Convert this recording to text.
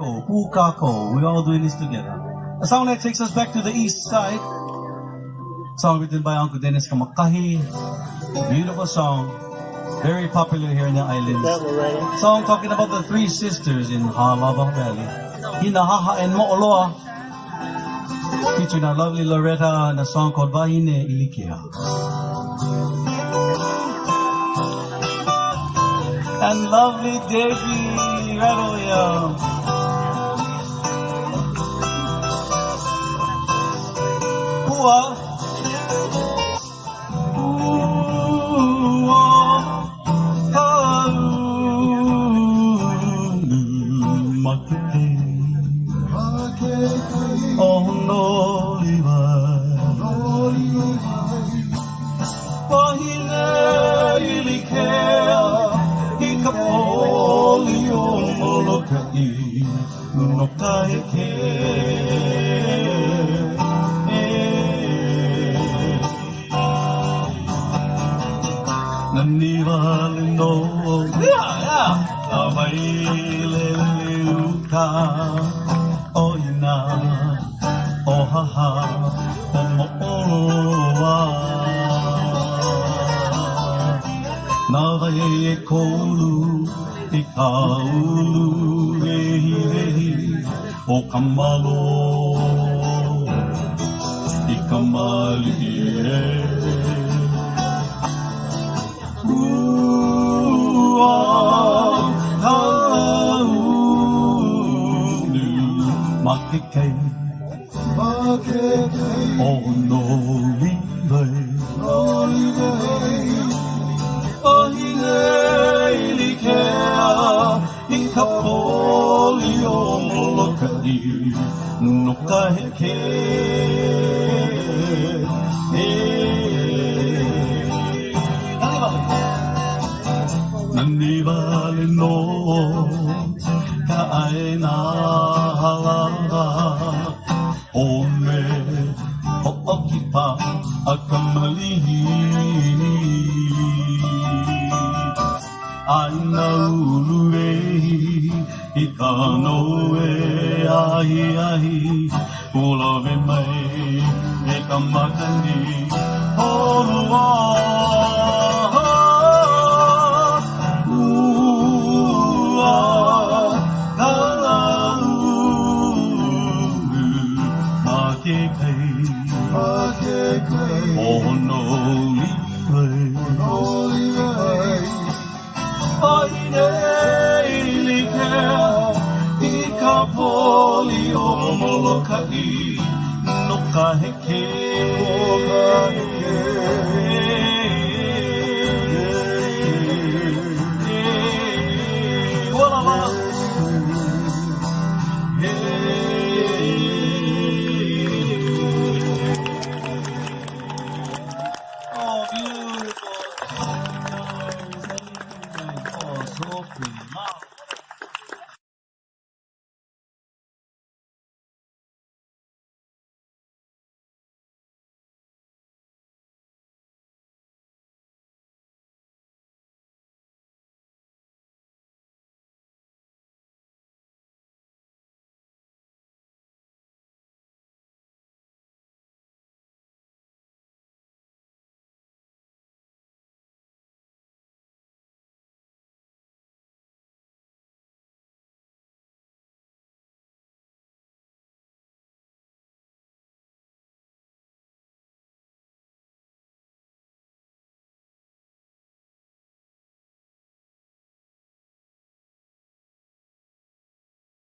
Pukako, we're all doing this together. A song that takes us back to the east side. Song written by Uncle Dennis Kamakahi. Beautiful song. Very popular here in the islands. Song talking about the three sisters in Halabang Valley. Hinahaha and Mo'oloa. Featuring our lovely Loretta and a song called Wahine Ilikea. And lovely Debbie right over here. Wahine Ilikea, Ikapolio Moloka'i, Moloka'i. Nanivalino, Availeuka, Oina, Ohaha, Omo'oloa. Navae kolu, ikaulu, rehi, o kamalo, ikamali. Makikei, oh no, Wahine Ilikea, Ikapolio Moloka'i, Nokaheke. Nanivale no Ka'aina Halala, Ome Ho'okipa Akamalihi. Anaulue, Ikanoe, ahi, Ulove mai, Ekamakani, Holua, oh no, Wahine Ilikea, Ikapolio Moloka'i, Nokaheke. Oh, beautiful. Oh, so pretty.